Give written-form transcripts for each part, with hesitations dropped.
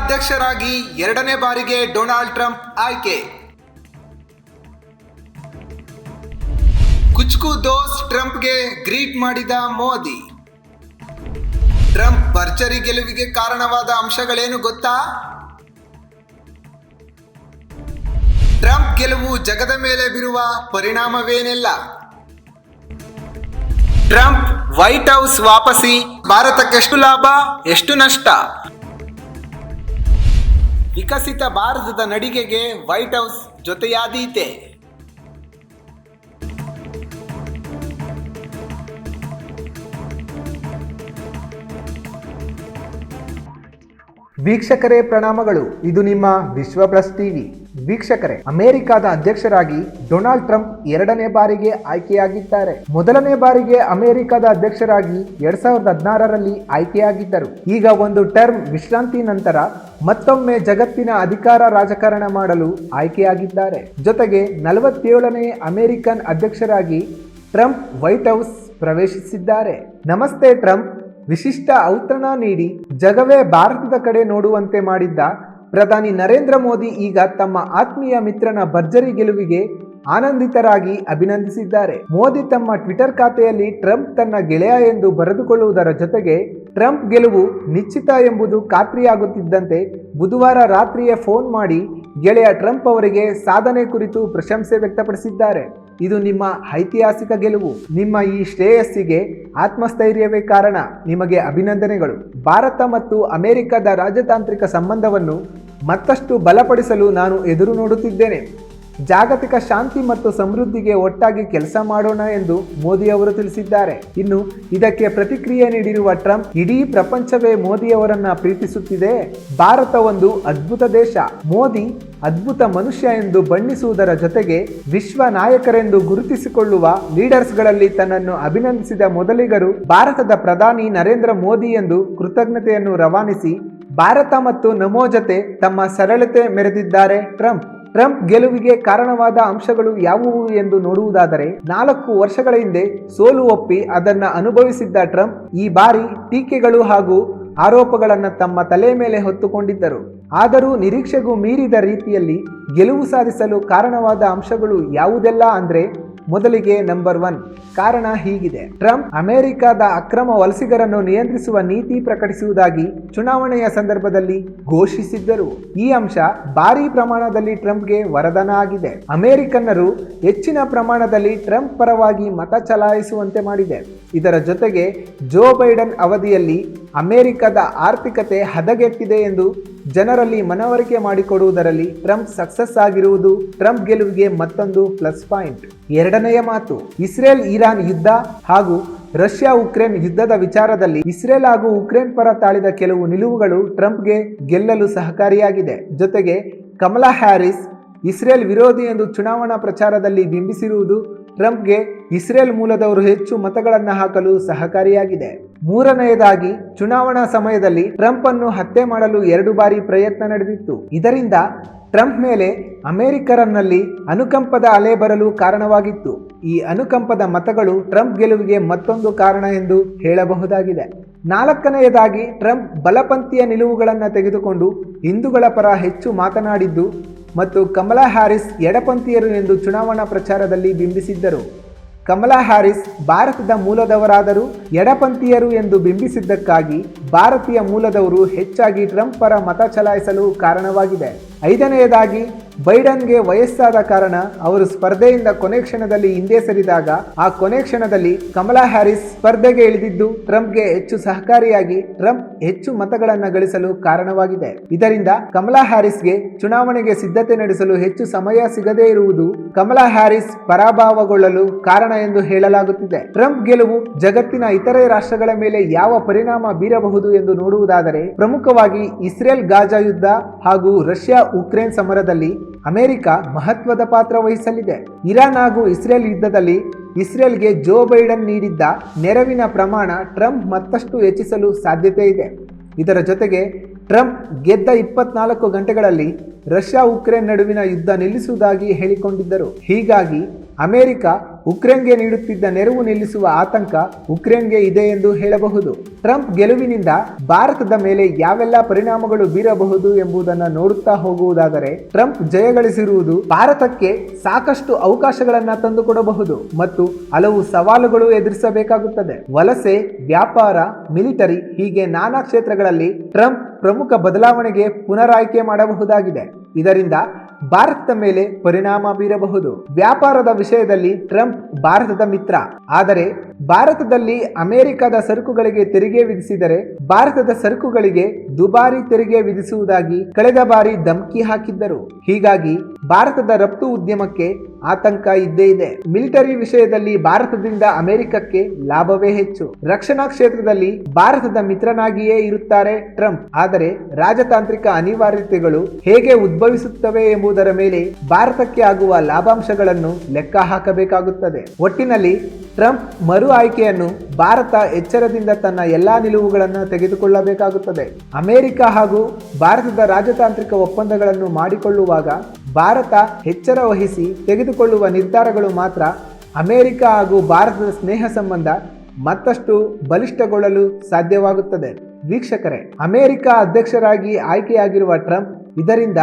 ಅಧ್ಯಕ್ಷರಾಗಿ ಎರಡನೇ ಬಾರಿಗೆ ಡೊನಾಲ್ಡ್ ಟ್ರಂಪ್ ಆಯ್ಕೆ. ಕುಚ್ಕು ದೋಸ್ತ್ ಟ್ರಂಪ್ಗೆ ಗ್ರೀಟ್ ಮಾಡಿದ ಮೋದಿ. ಟ್ರಂಪ್ ಭರ್ಜರಿ ಗೆಲುವಿಗೆ ಕಾರಣವಾದ ಅಂಶಗಳೇನು ಗೊತ್ತಾ? ಟ್ರಂಪ್ ಗೆಲುವು ಜಗದ ಮೇಲೆ ಬೀರುವ ಪರಿಣಾಮವೇನೆಲ್ಲ? ಟ್ರಂಪ್ ವೈಟ್ ಹೌಸ್ ವಾಪಸಿ ಭಾರತಕ್ಕೆ ಎಷ್ಟು ಲಾಭ, ಎಷ್ಟು ನಷ್ಟ? ವಿಕಸಿತ ಭಾರತದ ನಡಿಗೆಗೆ ವೈಟ್ ಹೌಸ್ ಜೊತೆಯಾದೀತೆ. ವೀಕ್ಷಕರೇ ಪ್ರಣಾಮಗಳು. ಇದು ನಿಮ್ಮ ವಿಶ್ವ ಪ್ಲಸ್ ಟಿವಿ. ವೀಕ್ಷಕರೇ, ಅಮೆರಿಕದ ಅಧ್ಯಕ್ಷರಾಗಿ ಡೊನಾಲ್ಡ್ ಟ್ರಂಪ್ ಎರಡನೇ ಬಾರಿಗೆ ಆಯ್ಕೆಯಾಗಿದ್ದಾರೆ. ಮೊದಲನೇ ಬಾರಿಗೆ ಅಮೆರಿಕದ ಅಧ್ಯಕ್ಷರಾಗಿ 2016ರಲ್ಲಿ ಆಯ್ಕೆಯಾಗಿದ್ದರು. ಈಗ ಒಂದು ಟರ್ಮ್ ವಿಶ್ರಾಂತಿ ನಂತರ ಮತ್ತೊಮ್ಮೆ ಜಗತ್ತಿನ ಅಧಿಕಾರ ರಾಜಕಾರಣ ಮಾಡಲು ಆಯ್ಕೆಯಾಗಿದ್ದಾರೆ. ಜೊತೆಗೆ 47ನೇ ಅಮೆರಿಕನ್ ಅಧ್ಯಕ್ಷರಾಗಿ ಟ್ರಂಪ್ ವೈಟ್ ಹೌಸ್ ಪ್ರವೇಶಿಸಿದ್ದಾರೆ. ನಮಸ್ತೆ ಟ್ರಂಪ್ ವಿಶಿಷ್ಟ ಔತಣ ನೀಡಿ ಜಗವೇ ಭಾರತದ ಕಡೆ ನೋಡುವಂತೆ ಮಾಡಿದ್ದ ಪ್ರಧಾನಿ ನರೇಂದ್ರ ಮೋದಿ ಈಗ ತಮ್ಮ ಆತ್ಮೀಯ ಮಿತ್ರನ ಭರ್ಜರಿ ಗೆಲುವಿಗೆ ಆನಂದಿತರಾಗಿ ಅಭಿನಂದಿಸಿದ್ದಾರೆ. ಮೋದಿ ತಮ್ಮ ಟ್ವಿಟರ್ ಖಾತೆಯಲ್ಲಿ ಟ್ರಂಪ್ ತನ್ನ ಗೆಳೆಯ ಎಂದು ಬರೆದುಕೊಳ್ಳುವುದರ ಜೊತೆಗೆ ಟ್ರಂಪ್ ಗೆಲುವು ನಿಶ್ಚಿತ ಎಂಬುದು ಖಾತ್ರಿಯಾಗುತ್ತಿದ್ದಂತೆ ಬುಧವಾರ ರಾತ್ರಿಯೇ ಫೋನ್ ಮಾಡಿ ಗೆಳೆಯ ಟ್ರಂಪ್ ಅವರಿಗೆ ಸಾಧನೆ ಕುರಿತು ಪ್ರಶಂಸೆ ವ್ಯಕ್ತಪಡಿಸಿದ್ದಾರೆ. ಇದು ನಿಮ್ಮ ಐತಿಹಾಸಿಕ ಗೆಲುವು. ನಿಮ್ಮ ಈ ಶ್ರೇಯಸ್ಸಿಗೆ ಆತ್ಮಸ್ಥೈರ್ಯವೇ ಕಾರಣ. ನಿಮಗೆ ಅಭಿನಂದನೆಗಳು. ಭಾರತ ಮತ್ತು ಅಮೆರಿಕದ ರಾಜತಾಂತ್ರಿಕ ಸಂಬಂಧವನ್ನು ಮತ್ತಷ್ಟು ಬಲಪಡಿಸಲು ನಾನು ಎದುರು ನೋಡುತ್ತಿದ್ದೇನೆ. ಜಾಗತಿಕ ಶಾಂತಿ ಮತ್ತು ಸಮೃದ್ಧಿಗೆ ಒಟ್ಟಾಗಿ ಕೆಲಸ ಮಾಡೋಣ ಎಂದು ಮೋದಿ ಅವರು ತಿಳಿಸಿದ್ದಾರೆ. ಇನ್ನು ಇದಕ್ಕೆ ಪ್ರತಿಕ್ರಿಯೆ ನೀಡಿರುವ ಟ್ರಂಪ್, ಇಡೀ ಪ್ರಪಂಚವೇ ಮೋದಿಯವರನ್ನ ಪ್ರೀತಿಸುತ್ತಿದೆ. ಭಾರತ ಒಂದು ಅದ್ಭುತ ದೇಶ. ಮೋದಿ ಅದ್ಭುತ ಮನುಷ್ಯ ಎಂದು ಬಣ್ಣಿಸುವುದರ ಜೊತೆಗೆ ವಿಶ್ವ ನಾಯಕರೆಂದು ಗುರುತಿಸಿಕೊಳ್ಳುವ ಲೀಡರ್ಸ್ಗಳಲ್ಲಿ ತನ್ನನ್ನು ಅಭಿನಂದಿಸಿದ ಮೊದಲಿಗರು ಭಾರತದ ಪ್ರಧಾನಿ ನರೇಂದ್ರ ಮೋದಿ ಎಂದು ಕೃತಜ್ಞತೆಯನ್ನು ರವಾನಿಸಿ ಭಾರತ ಮತ್ತು ನಮೋ ಜೊತೆ ತಮ್ಮ ಸರಳತೆ ಮೆರೆದಿದ್ದಾರೆ ಟ್ರಂಪ್. ಟ್ರಂಪ್ ಗೆಲುವಿಗೆ ಕಾರಣವಾದ ಅಂಶಗಳು ಯಾವುವು ಎಂದು ನೋಡುವುದಾದರೆ, 4 ವರ್ಷಗಳ ಹಿಂದೆ ಸೋಲು ಒಪ್ಪಿ ಅದನ್ನು ಅನುಭವಿಸಿದ್ದ ಟ್ರಂಪ್ ಈ ಬಾರಿ ಟೀಕೆಗಳು ಹಾಗೂ ಆರೋಪಗಳನ್ನು ತಮ್ಮ ತಲೆ ಮೇಲೆ ಹೊತ್ತುಕೊಂಡಿದ್ದರು. ಆದರೂ ನಿರೀಕ್ಷೆಗೂ ಮೀರಿದ ರೀತಿಯಲ್ಲಿ ಗೆಲುವು ಸಾಧಿಸಲು ಕಾರಣವಾದ ಅಂಶಗಳು ಯಾವುದೆಲ್ಲ ಅಂದ್ರೆ, ಮೊದಲಿಗೆ ನಂಬರ್ 1 ಕಾರಣ ಹೀಗಿದೆ. ಟ್ರಂಪ್ ಅಮೆರಿಕದ ಅಕ್ರಮ ವಲಸಿಗರನ್ನು ನಿಯಂತ್ರಿಸುವ ನೀತಿ ಪ್ರಕಟಿಸುವುದಾಗಿ ಚುನಾವಣೆಯ ಸಂದರ್ಭದಲ್ಲಿ ಘೋಷಿಸಿದ್ದರು. ಈ ಅಂಶ ಭಾರೀ ಪ್ರಮಾಣದಲ್ಲಿ ಟ್ರಂಪ್ಗೆ ವರದಾನ ಆಗಿದೆ. ಅಮೆರಿಕನ್ನರು ಹೆಚ್ಚಿನ ಪ್ರಮಾಣದಲ್ಲಿ ಟ್ರಂಪ್ ಪರವಾಗಿ ಮತ ಚಲಾಯಿಸುವಂತೆ ಮಾಡಿದೆ. ಇದರ ಜೊತೆಗೆ ಜೋ ಬೈಡನ್ ಅವಧಿಯಲ್ಲಿ ಅಮೆರಿಕದ ಆರ್ಥಿಕತೆ ಹದಗೆಟ್ಟಿದೆ ಎಂದು ಜನರಲ್ಲಿ ಮನವರಿಕೆ ಮಾಡಿಕೊಡುವುದರಲ್ಲಿ ಟ್ರಂಪ್ ಸಕ್ಸಸ್ ಆಗಿರುವುದು ಟ್ರಂಪ್ ಗೆಲುವಿಗೆ ಮತ್ತೊಂದು ಪ್ಲಸ್ ಪಾಯಿಂಟ್. ಎರಡನೆಯ ಮಾತು, ಇಸ್ರೇಲ್ ಇರಾನ್ ಯುದ್ಧ ಹಾಗೂ ರಷ್ಯಾ ಉಕ್ರೇನ್ ಯುದ್ಧದ ವಿಚಾರದಲ್ಲಿ ಇಸ್ರೇಲ್ ಹಾಗೂ ಉಕ್ರೇನ್ ಪರ ತಾಳಿದ ಕೆಲವು ನಿಲುವುಗಳು ಟ್ರಂಪ್ಗೆ ಗೆಲ್ಲಲು ಸಹಕಾರಿಯಾಗಿದೆ. ಜೊತೆಗೆ ಕಮಲಾ ಹ್ಯಾರಿಸ್ ಇಸ್ರೇಲ್ ವಿರೋಧಿ ಎಂದು ಚುನಾವಣಾ ಪ್ರಚಾರದಲ್ಲಿ ಬಿಂಬಿಸಿರುವುದು ಟ್ರಂಪ್ಗೆ ಇಸ್ರೇಲ್ ಮೂಲದವರು ಹೆಚ್ಚು ಮತಗಳನ್ನು ಹಾಕಲು ಸಹಕಾರಿಯಾಗಿದೆ. ಮೂರನೆಯದಾಗಿ, ಚುನಾವಣಾ ಸಮಯದಲ್ಲಿ ಟ್ರಂಪ್ ಅನ್ನು ಹತ್ಯೆ ಮಾಡಲು 2 ಬಾರಿ ಪ್ರಯತ್ನ ನಡೆದಿತ್ತು. ಇದರಿಂದ ಟ್ರಂಪ್ ಮೇಲೆ ಅಮೆರಿಕರನ್ನಲ್ಲಿ ಅನುಕಂಪದ ಅಲೆ ಬರಲು ಕಾರಣವಾಗಿತ್ತು. ಈ ಅನುಕಂಪದ ಮತಗಳು ಟ್ರಂಪ್ ಗೆಲುವಿಗೆ ಮತ್ತೊಂದು ಕಾರಣ ಎಂದು ಹೇಳಬಹುದಾಗಿದೆ. 4ನೆಯದಾಗಿ, ಟ್ರಂಪ್ ಬಲಪಂಥೀಯ ನಿಲುವುಗಳನ್ನು ತೆಗೆದುಕೊಂಡು ಹಿಂದೂಗಳ ಪರ ಹೆಚ್ಚು ಮಾತನಾಡಿದ್ದು ಮತ್ತು ಕಮಲಾ ಹ್ಯಾರಿಸ್ ಎಡಪಂಥೀಯರು ಎಂದು ಚುನಾವಣಾ ಪ್ರಚಾರದಲ್ಲಿ ಬಿಂಬಿಸಿದ್ದರು. ಕಮಲಾ ಹ್ಯಾರಿಸ್ ಭಾರತದ ಮೂಲದವರಾದರೂ ಎಡಪಂಥೀಯರು ಎಂದು ಬಿಂಬಿಸಿದ್ದಕ್ಕಾಗಿ ಭಾರತೀಯ ಮೂಲದವರು ಹೆಚ್ಚಾಗಿ ಟ್ರಂಪ್ ಪರ ಮತ ಚಲಾಯಿಸಲು ಕಾರಣವಾಗಿದೆ. 5ನೆಯದಾಗಿ, ಬೈಡನ್ಗೆ ವಯಸ್ಸಾದ ಕಾರಣ ಅವರು ಸ್ಪರ್ಧೆಯಿಂದ ಕೊನೆ ಕ್ಷಣದಲ್ಲಿ ಹಿಂದೆ ಸರಿದಾಗ ಆ ಕೊನೆ ಕ್ಷಣದಲ್ಲಿ ಕಮಲಾ ಹ್ಯಾರಿಸ್ ಸ್ಪರ್ಧೆಗೆ ಇಳಿದಿದ್ದು ಟ್ರಂಪ್ಗೆ ಹೆಚ್ಚು ಸಹಕಾರಿಯಾಗಿ ಟ್ರಂಪ್ ಹೆಚ್ಚು ಮತಗಳನ್ನು ಗಳಿಸಲು ಕಾರಣವಾಗಿದೆ. ಇದರಿಂದ ಕಮಲಾ ಹ್ಯಾರಿಸ್ಗೆ ಚುನಾವಣೆಗೆ ಸಿದ್ಧತೆ ನಡೆಸಲು ಹೆಚ್ಚು ಸಮಯ ಸಿಗದೇ ಇರುವುದು ಕಮಲಾ ಹ್ಯಾರಿಸ್ ಪರಾಭವಗೊಳ್ಳಲು ಕಾರಣ ಎಂದು ಹೇಳಲಾಗುತ್ತಿದೆ. ಟ್ರಂಪ್ ಗೆಲುವು ಜಗತ್ತಿನ ಇತರೆ ರಾಷ್ಟ್ರಗಳ ಮೇಲೆ ಯಾವ ಪರಿಣಾಮ ಬೀರಬಹುದು ಎಂದು ನೋಡುವುದಾದರೆ, ಪ್ರಮುಖವಾಗಿ ಇಸ್ರೇಲ್ ಗಾಜಾ ಯುದ್ಧ ಹಾಗೂ ರಷ್ಯಾ ಉಕ್ರೇನ್ ಸಮರದಲ್ಲಿ ಅಮೆರಿಕ ಮಹತ್ವದ ಪಾತ್ರ ವಹಿಸಲಿದೆ. ಇರಾನ್ ಹಾಗೂ ಇಸ್ರೇಲ್ ಯುದ್ಧದಲ್ಲಿ ಇಸ್ರೇಲ್ಗೆ ಜೋ ಬೈಡನ್ ನೀಡಿದ್ದ ನೆರವಿನ ಪ್ರಮಾಣ ಟ್ರಂಪ್ ಮತ್ತಷ್ಟು ಹೆಚ್ಚಿಸಲು ಸಾಧ್ಯತೆ ಇದೆ. ಇದರ ಜೊತೆಗೆ ಟ್ರಂಪ್ ಗೆದ್ದ 24 ಗಂಟೆಗಳಲ್ಲಿ ರಷ್ಯಾ ಉಕ್ರೇನ್ ನಡುವಿನ ಯುದ್ಧ ನಿಲ್ಲಿಸುವುದಾಗಿ ಹೇಳಿಕೊಂಡಿದ್ದರು. ಹೀಗಾಗಿ ಅಮೆರಿಕ ಉಕ್ರೇನ್ಗೆ ನೀಡುತ್ತಿದ್ದ ನೆರವು ನಿಲ್ಲಿಸುವ ಆತಂಕ ಉಕ್ರೇನ್ಗೆ ಇದೆ ಎಂದು ಹೇಳಬಹುದು. ಟ್ರಂಪ್ ಗೆಲುವಿನಿಂದ ಭಾರತದ ಮೇಲೆ ಯಾವೆಲ್ಲ ಪರಿಣಾಮಗಳು ಬೀರಬಹುದು ಎಂಬುದನ್ನು ನೋಡುತ್ತಾ ಹೋಗುವುದಾದರೆ, ಟ್ರಂಪ್ ಜಯಗಳಿಸಿರುವುದು ಭಾರತಕ್ಕೆ ಸಾಕಷ್ಟು ಅವಕಾಶಗಳನ್ನ ತಂದುಕೊಡಬಹುದು ಮತ್ತು ಹಲವು ಸವಾಲುಗಳು ಎದುರಿಸಬೇಕಾಗುತ್ತದೆ. ವಲಸೆ, ವ್ಯಾಪಾರ, ಮಿಲಿಟರಿ ಹೀಗೆ ನಾನಾ ಕ್ಷೇತ್ರಗಳಲ್ಲಿ ಟ್ರಂಪ್ ಪ್ರಮುಖ ಬದಲಾವಣೆಗೆ ಪುನರಾಯ್ಕೆ ಮಾಡಬಹುದಾಗಿದೆ. ಇದರಿಂದ ಭಾರತದ ಮೇಲೆ ಪರಿಣಾಮ ಬೀರಬಹುದು. ವ್ಯಾಪಾರದ ವಿಷಯದಲ್ಲಿ ಟ್ರಂಪ್ ಭಾರತದ ಮಿತ್ರ, ಆದರೆ ಭಾರತದಲ್ಲಿ ಅಮೆರಿಕದ ಸರಕುಗಳಿಗೆ ತೆರಿಗೆ ವಿಧಿಸಿದರೆ ಭಾರತದ ಸರಕುಗಳಿಗೆ ದುಬಾರಿ ತೆರಿಗೆ ವಿಧಿಸುವುದಾಗಿ ಕಳೆದ ಬಾರಿ ಧಮಕಿ ಹಾಕಿದ್ದರು. ಹೀಗಾಗಿ ಭಾರತದ ರಫ್ತು ಉದ್ಯಮಕ್ಕೆ ಆತಂಕ ಇದ್ದೇ ಇದೆ. ಮಿಲಿಟರಿ ವಿಷಯದಲ್ಲಿ ಭಾರತದಿಂದ ಅಮೆರಿಕಕ್ಕೆ ಲಾಭವೇ ಹೆಚ್ಚು. ರಕ್ಷಣಾ ಕ್ಷೇತ್ರದಲ್ಲಿ ಭಾರತದ ಮಿತ್ರನಾಗಿಯೇ ಇರುತ್ತಾರೆ ಟ್ರಂಪ್. ಆದರೆ ರಾಜತಾಂತ್ರಿಕ ಅನಿವಾರ್ಯತೆಗಳು ಹೇಗೆ ಉದ್ಭವಿಸುತ್ತವೆ ಎಂಬುದರ ಮೇಲೆ ಭಾರತಕ್ಕೆ ಆಗುವ ಲಾಭಾಂಶಗಳನ್ನು ಲೆಕ್ಕ ಹಾಕಬೇಕಾಗುತ್ತದೆ. ಒಟ್ಟಿನಲ್ಲಿ ಟ್ರಂಪ್ ಮರು ಆಯ್ಕೆಯನ್ನು ಭಾರತ ಎಚ್ಚರದಿಂದ ತನ್ನ ಎಲ್ಲಾ ನಿಲುವುಗಳನ್ನು ತೆಗೆದುಕೊಳ್ಳಬೇಕಾಗುತ್ತದೆ. ಅಮೆರಿಕ ಹಾಗೂ ಭಾರತದ ರಾಜತಾಂತ್ರಿಕ ಒಪ್ಪಂದಗಳನ್ನು ಮಾಡಿಕೊಳ್ಳುವಾಗ ಭಾರತ ಎಚ್ಚರ ವಹಿಸಿ ತೆಗೆದುಕೊಳ್ಳುವ ನಿರ್ಧಾರಗಳು ಮಾತ್ರ ಅಮೆರಿಕ ಹಾಗೂ ಭಾರತದ ಸ್ನೇಹ ಸಂಬಂಧ ಮತ್ತಷ್ಟು ಬಲಿಷ್ಠಗೊಳ್ಳಲು ಸಾಧ್ಯವಾಗುತ್ತದೆ. ವೀಕ್ಷಕರೇ, ಅಮೆರಿಕ ಅಧ್ಯಕ್ಷರಾಗಿ ಆಯ್ಕೆಯಾಗಿರುವ ಟ್ರಂಪ್ ಇದರಿಂದ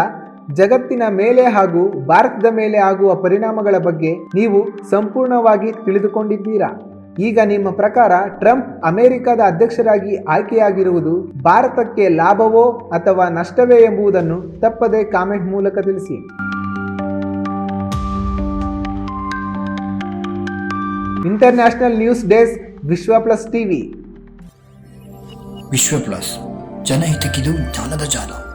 ಜಗತ್ತಿನ ಮೇಲೆ ಹಾಗೂ ಭಾರತದ ಮೇಲೆ ಆಗುವ ಪರಿಣಾಮಗಳ ಬಗ್ಗೆ ನೀವು ಸಂಪೂರ್ಣವಾಗಿ ತಿಳಿದುಕೊಂಡಿದ್ದೀರಾ. ಈಗ ನಿಮ್ಮ ಪ್ರಕಾರ ಟ್ರಂಪ್ ಅಮೆರಿಕದ ಅಧ್ಯಕ್ಷರಾಗಿ ಆಯ್ಕೆಯಾಗಿರುವುದು ಭಾರತಕ್ಕೆ ಲಾಭವೋ ಅಥವಾ ನಷ್ಟವೇ ಎಂಬುದನ್ನು ತಪ್ಪದೆ ಕಾಮೆಂಟ್ ಮೂಲಕ ತಿಳಿಸಿ. ಇಂಟರ್ನ್ಯಾಷನಲ್ ನ್ಯೂಸ್ ಡೆಸ್ಕ್, ವಿಶ್ವ ಪ್ಲಸ್ ಟಿವಿ. ವಿಶ್ವ ಪ್ಲಸ್, ಜನಹಿತಕ್ಕಿದು ಜ್ಞಾನದ ಜಾಲ.